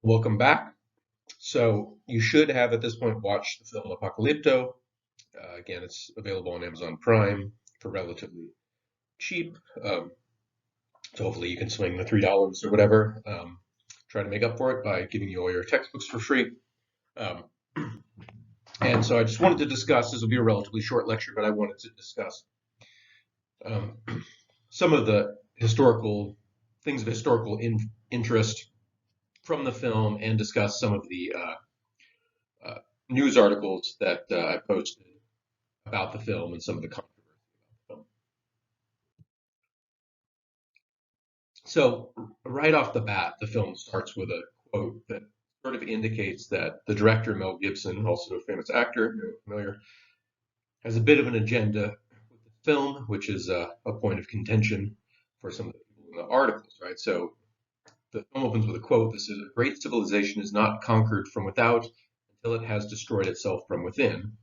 Welcome back. So you should have at this point watched the film Apocalypto. Again, it's available on Amazon Prime for relatively cheap. So hopefully you can swing the $3 or whatever. Try to make up for it by giving you all your textbooks for free. Um, and so I just wanted to discuss. This will be a relatively short lecture, but I wanted to discuss um, some of the historical things of historical interest from the film, and discuss some of the uh, news articles that I posted about the film and some of the controversy about the film. So, right off the bat, the film starts with a quote that sort of indicates that the director, Mel Gibson, also a famous actor, familiar, has a bit of an agenda with the film, which is a point of contention for some of the people in the articles, right? So, the film opens with a quote that says, "A great civilization is not conquered from without until it has destroyed itself from within."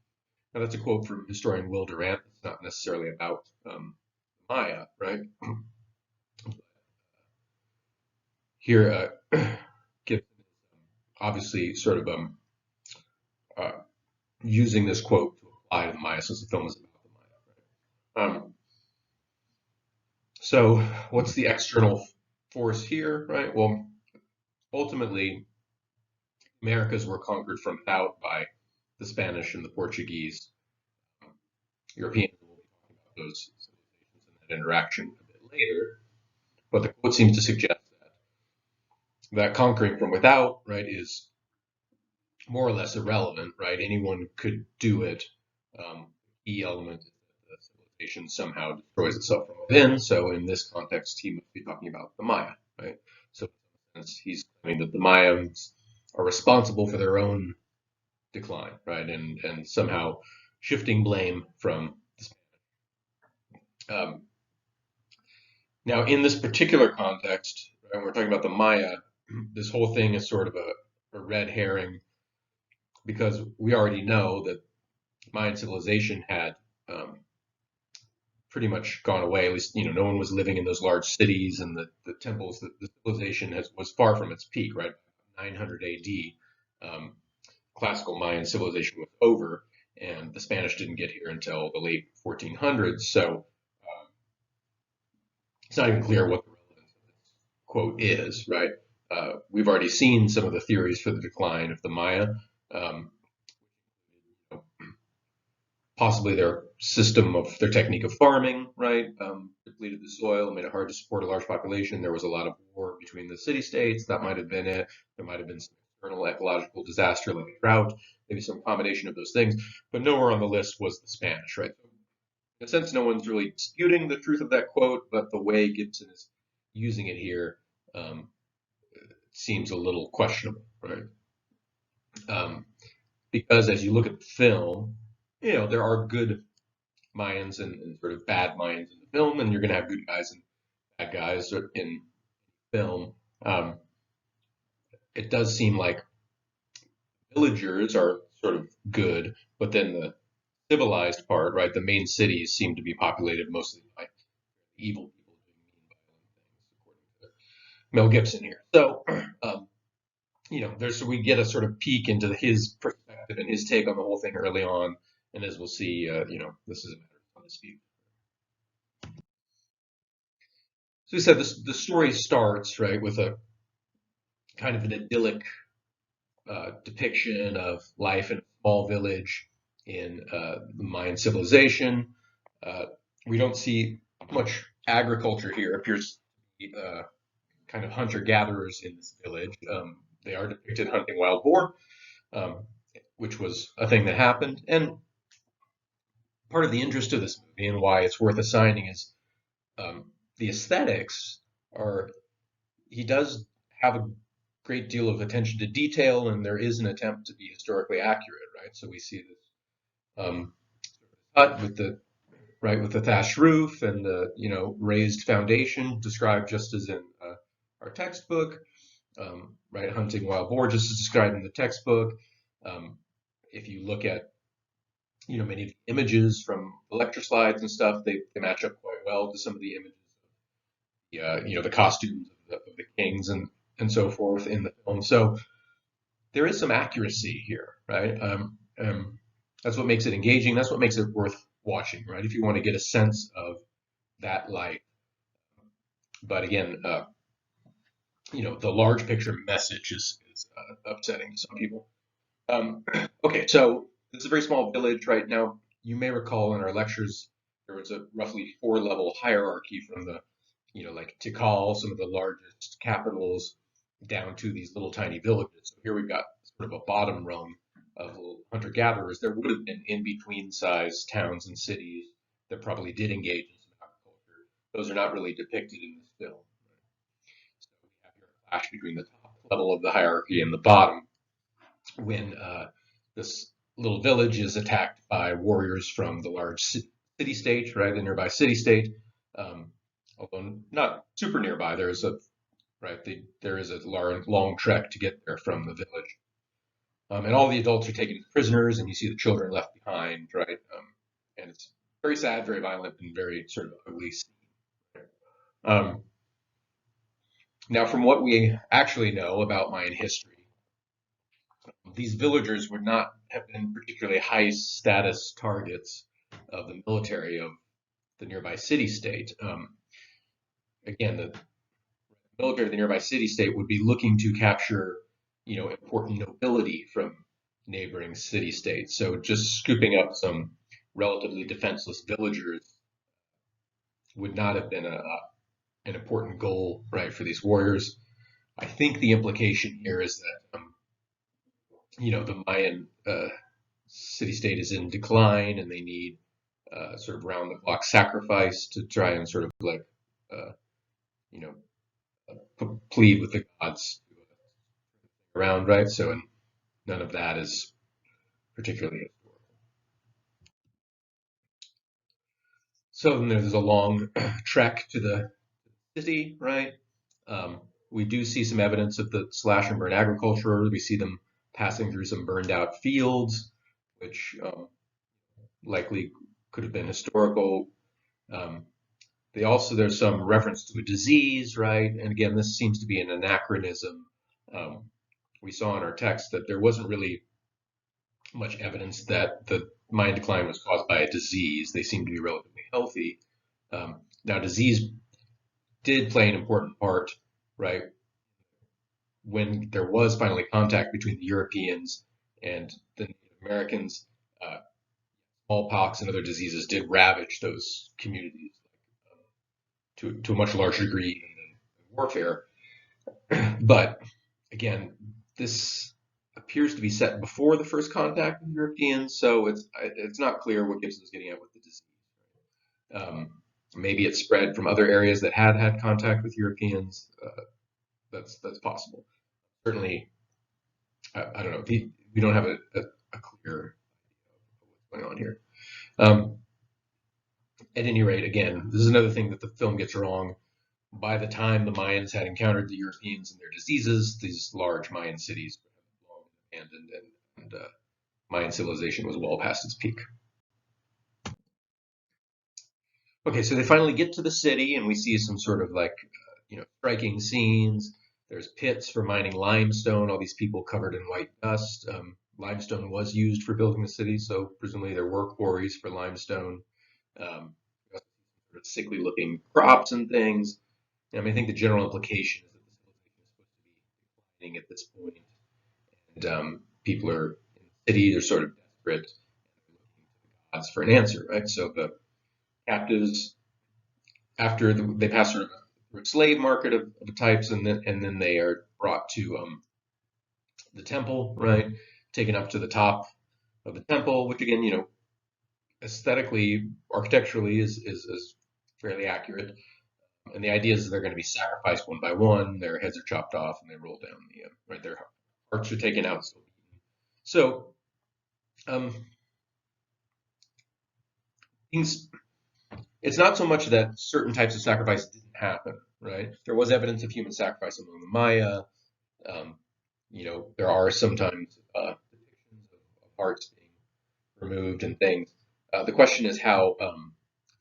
Now, that's a quote from historian Will Durant. It's not necessarily about Maya, right? Here, Gibson obviously sort of uh, using this quote to apply to the Maya, since the film is about the Maya. Right? So, what's the external force here, right? Well, ultimately, Americas were conquered from without by the Spanish and the Portuguese. Europeans will be talking about those civilizations and that interaction a bit later. But the quote seems to suggest that conquering from without, right, is more or less irrelevant, right? Anyone could do it. Key element is that the civilization somehow destroys itself from within. So in this context, he must be talking about the Maya, right? So in he's claiming that the Mayans are responsible for their own decline, right? And somehow shifting blame from um, now in this particular context, right, when we're talking about the Maya, this whole thing is sort of a red herring because we already know that Mayan civilization had pretty much gone away. At least, no one was living in those large cities and the temples. The civilization was far from its peak, right? 900 AD, um, classical Mayan civilization was over, and the Spanish didn't get here until the late 1400s. So it's not even clear what the relevance of this quote is, right? We've already seen some of the theories for the decline of the Maya. Um, Possibly their technique of farming, right, depleted the soil, made it hard to support a large population. There was a lot of war between the city states. That might have been it. There might have been some external ecological disaster like a drought, maybe some combination of those things. But nowhere on the list was the Spanish, right? In a sense, no one's really disputing the truth of that quote, but the way Gibson is using it here um, seems a little questionable, right? Um, because as you look at the film, there are good Mayans and sort of bad Mayans in the film, and you're going to have good guys and bad guys in film. Um, it does seem like villagers are sort of good, but then the civilized part, right, the main cities seem to be populated mostly by evil people doing mean, violent things, according to Mel Gibson here. So, we get a sort of peek into his perspective and his take on the whole thing early on, and as we'll see, this is a matter of dispute. So we said the story starts right with a kind of an idyllic depiction of life in a small village in the Mayan civilization. Uh, we don't see much agriculture here. It appears to be kind of hunter gatherers in this village. They are depicted hunting wild boar, um, which was a thing that happened. And part of the interest of this movie and why it's worth assigning is the aesthetics are. He does have a great deal of attention to detail, and there is an attempt to be historically accurate, right? So we see this um, hut with the thatched roof and the raised foundation, described just as in our textbook, right? Hunting wild boar, just as described in the textbook. Um, if you look at many of the images from the lecture slides and stuff, they match up quite well to some of the images, the costumes of the kings and and so forth in the film. So there is some accuracy here, right? That's what makes it engaging. That's what makes it worth watching, right? If you want to get a sense of that life. But again, the large picture message is upsetting to some people. Um, okay, so it's a very small village right now. You may recall in our lectures there was a roughly four-level hierarchy from the, like Tikal, some of the largest capitals, down to these little tiny villages. So here we've got sort of a bottom rung of little hunter-gatherers. There would have been in-between size towns and cities that probably did engage in some agriculture. Those are not really depicted in this film. So we have here a clash between the top level of the hierarchy and the bottom when this little village is attacked by warriors from the large city state, right, the nearby city state. Um, Although not super nearby, there is a long trek to get there from the village. And all the adults are taken as prisoners, and you see the children left behind, right? And it's very sad, very violent, and very sort of ugly scene. Um, Now, from what we actually know about Mayan history, these villagers would not have been particularly high status targets of the military of the nearby city state. Again, the military of the nearby city state would be looking to capture, important nobility from neighboring city states. So just scooping up some relatively defenseless villagers would not have been an important goal, right, for these warriors. I think the implication here is that, the Mayan city state is in decline, and they need sort of round the clock sacrifice to try and sort of like, uh, you know, plead with the gods around, right? So, and none of that is particularly. So then there's a long trek to the city, right? We do see some evidence of the slash and burn agriculture. We see them passing through some burned out fields, which likely could have been historical. Um, there's some reference to a disease, right? And again, this seems to be an anachronism. Um, we saw in our text that there wasn't really much evidence that the Mayan decline was caused by a disease. They seem to be relatively healthy. Now, disease did play an important part, right? When there was finally contact between the Europeans and the Native Americans, uh, smallpox and other diseases did ravage those communities to a much larger degree in warfare. But again, this appears to be set before the first contact with Europeans, so it's not clear what Gibson's getting at with the disease. Maybe it spread from other areas that had contact with Europeans. That's possible. Certainly, I don't know. We don't have a clear what's going on here. At any rate, again, this is another thing that the film gets wrong. By the time the Mayans had encountered the Europeans and their diseases, these large Mayan cities were long abandoned, and Mayan civilization was well past its peak. Okay, so they finally get to the city, and we see some sort of like, striking scenes. There's pits for mining limestone, all these people covered in white dust. Limestone was used for building the city, so presumably there were quarries for limestone. Um, Sickly looking crops and things. I mean, I think the general implication is that the civilization is supposed to be declining at this point, and people are in the city, they're sort of desperate, and looking to the gods for an answer, right? So the captives, after they pass through a slave market of types, and then they are brought to the temple, right? Taken up to the top of the temple, which again, aesthetically, architecturally is fairly accurate. And the idea is they're going to be sacrificed one by one. Their heads are chopped off, and they roll down right. Their hearts are taken out. So um, things. It's not so much that certain types of sacrifice didn't happen, right? There was evidence of human sacrifice among the Maya. Um, there are sometimes depictions of hearts being removed and things. The question is how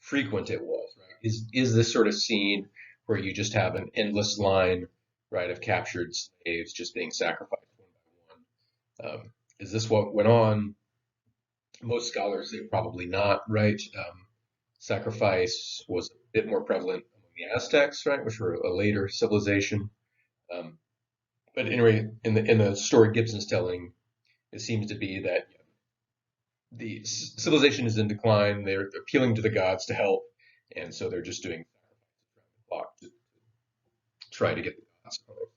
frequent it was, right? Is this sort of scene where you just have an endless line right, of captured slaves just being sacrificed one by one. Is this what went on? Most scholars say probably not, right? Sacrifice was a bit more prevalent among the Aztecs, right, which were a later civilization. Um, but anyway, in the story Gibson's telling, it seems to be that the civilization is in decline. They're appealing to the gods to help, and so they're just doing clock to try to get the gods on their side.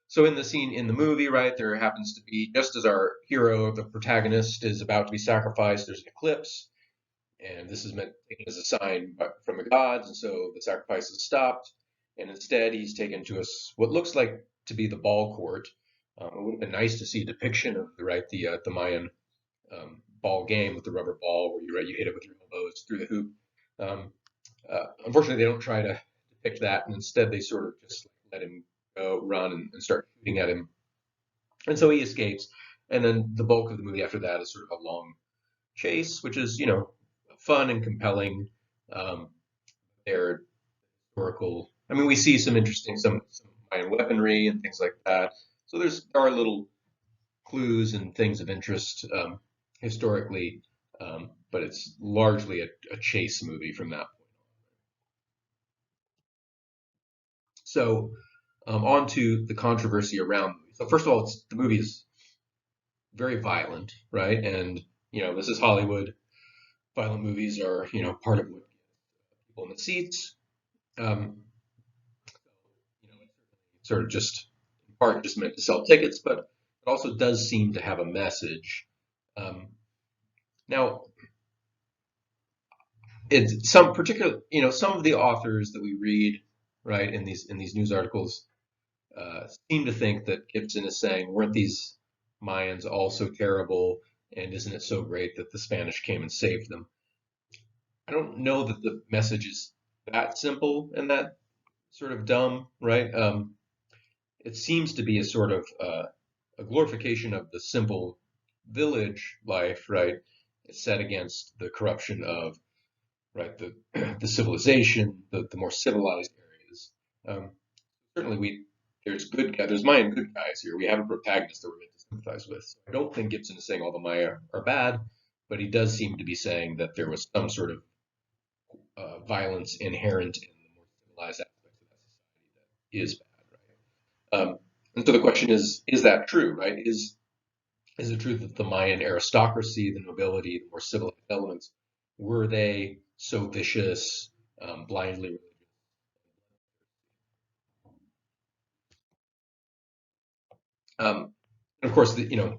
So in the scene in the movie, right, there happens to be, just as our hero, the protagonist, is about to be sacrificed, there's an eclipse, and this is meant taken as a sign from the gods, and so the sacrifice is stopped, and instead he's taken to what looks like to be the ball court. It would have been nice to see a depiction of the Mayan ball game with the rubber ball where you hit it with your elbows through the hoop. Um, Unfortunately, they don't try to depict that, and instead they sort of just let him go run and start shooting at him, and so he escapes. And then the bulk of the movie after that is sort of a long chase, which is fun and compelling. Um, they're historical. I mean, we see some interesting some Mayan weaponry and things like that. So there are little clues and things of interest historically, but it's largely a chase movie from that point. So on to the controversy around the movie. So first of all, the movie is very violent, right? And this is Hollywood. Violent movies are part of what gets people in the seats. Um, it's sort of just in part just meant to sell tickets, but it also does seem to have a message. Um, Now, it's some particular, some of the authors that we read, right, in these news articles, seem to think that Gibson is saying, weren't these Mayans all so terrible, and isn't it so great that the Spanish came and saved them? I don't know that the message is that simple and that sort of dumb, right? It seems to be a sort of a glorification of the simple village life, right? It's set against the corruption of right? The civilization, the more civilized areas. Um, Certainly, there's Mayan good guys here. We have a protagonist that we're meant to sympathize with. So I don't think Gibson is saying all the Maya are bad, but he does seem to be saying that there was some sort of violence inherent in the more civilized aspects of that society that is bad, right? And so the question is that true, right? Is it true that the Mayan aristocracy, the nobility, the more civilized elements, were they so vicious, blindly? And of course, the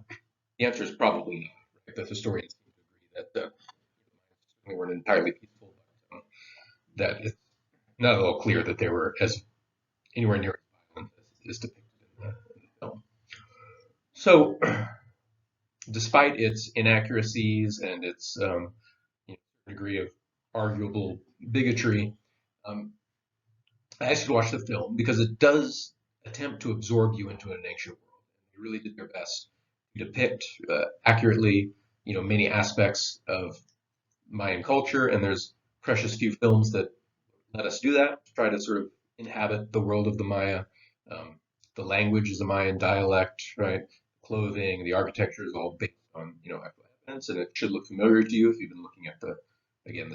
answer is probably not. Right? The historians seem to agree that they weren't entirely peaceful, but that it's not at all clear that they were as anywhere near as violent as is depicted in the film. So, despite its inaccuracies and its degree of arguable bigotry, um, I asked you to watch the film because it does attempt to absorb you into an ancient world. They really did their best to depict accurately, many aspects of Mayan culture, and there's precious few films that let us do that, to try to sort of inhabit the world of the Maya. Um, the language is a Mayan dialect, right? Clothing, the architecture is all based on, evidence, and it should look familiar to you if you've been looking at the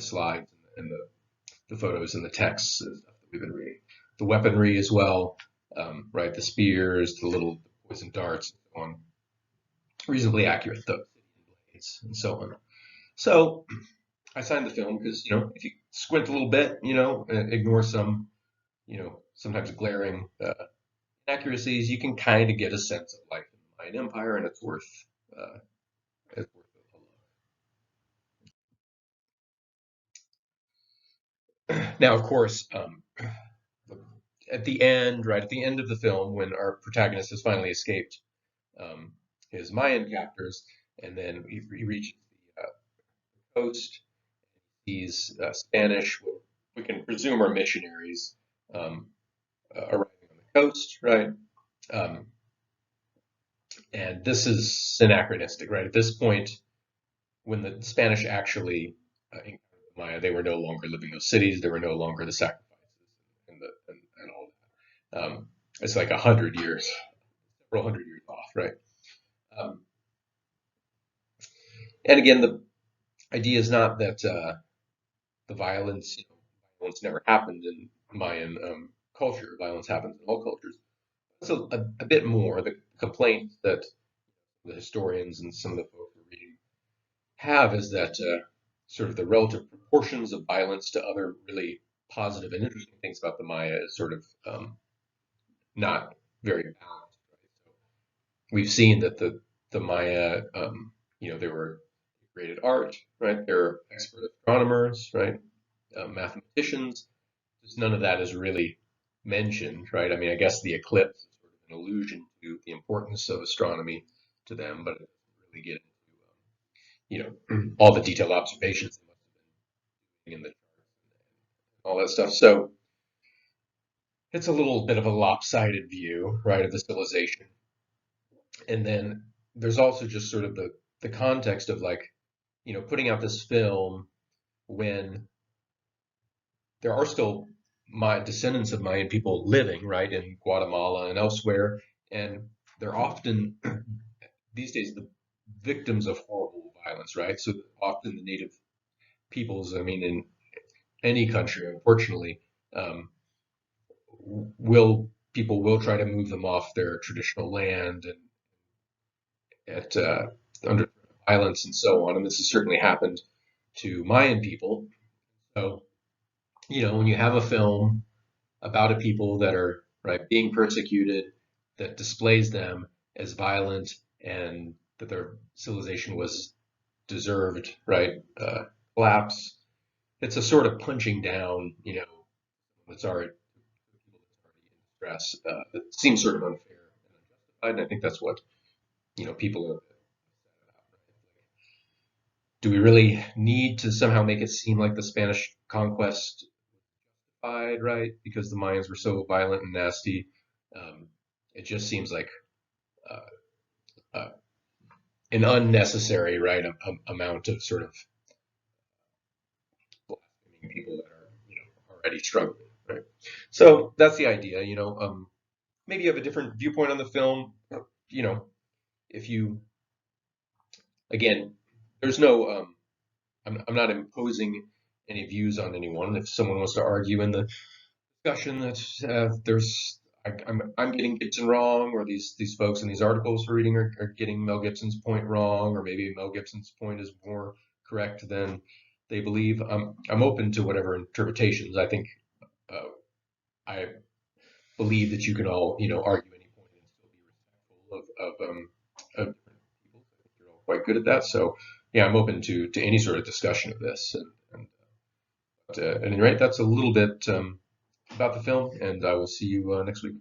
slides and the photos and the texts and stuff that we've been reading. The weaponry as well, right? The spears, the little poison darts, and so on. Reasonably accurate, though, blades and so on. So I signed the film because, if you squint a little bit, and ignore some, sometimes glaring inaccuracies, you can kind of get a sense of life in the Mayan Empire, and uh, it's worth a look. Now, of course, at the end, right at the end of the film, when our protagonist has finally escaped um, his Mayan captors, and then he reaches the coast. He's Spanish. We can presume are missionaries um, arriving on the coast, right? Um, and this is anachronistic, right? At this point, when the Spanish actually encountered the Maya, they were no longer living in those cities. There were no longer the sacrifices and Um, it's like 100 years, several hundred years off, right? Um, and again, the idea is not that the violence, violence never happened in Mayan culture. Violence happens in all cultures. So a bit more. The complaint that the historians and some of the folks we're reading have is that sort of the relative proportions of violence to other really positive and interesting things about the Maya is sort of not very balanced. Right? We've seen that the Maya, they were great at art, right? They're expert astronomers, right? Mathematicians. Just none of that is really mentioned, right? I mean, I guess the eclipse is sort of an allusion to the importance of astronomy to them, but it doesn't really get into, all the detailed observations they must have been doing in the charts and all that stuff. So it's a little bit of a lopsided view, right, of the civilization. And then there's also just sort of the context of like, putting out this film when there are still my descendants of Mayan people living, right, in Guatemala and elsewhere, and they're often these days the victims of horrible violence, right? So often the native peoples, I mean, in any country, unfortunately, um, will people will try to move them off their traditional land and at under violence and so on. And this has certainly happened to Mayan people. So, when you have a film about a people that are right being persecuted, that displays them as violent and that their civilization was deserved, right, collapse. It's a sort of punching down, that's already people that's already in distress. It seems sort of unfair and unjustified, and I think that's what people are upset about. Right? Do we really need to somehow make it seem like the Spanish conquest right? Because the Mayans were so violent and nasty. Um, it just seems like uh, uh, an unnecessary, right, amount of sort of blaspheming people that are, already struggling, right? So that's the idea, maybe you have a different viewpoint on the film, you know, if you, again, there's no, I'm not imposing any views on anyone. If someone wants to argue in the discussion that I'm getting Gibson wrong, or these folks in these articles we're reading are getting Mel Gibson's point wrong, or maybe Mel Gibson's point is more correct than they believe. I'm open to whatever interpretations. I think I believe that you can all argue any point and still be respectful of different people. I think you're all quite good at that. So yeah, I'm open to any sort of discussion of this. At any rate, that's a little bit about the film, and I will see you next week.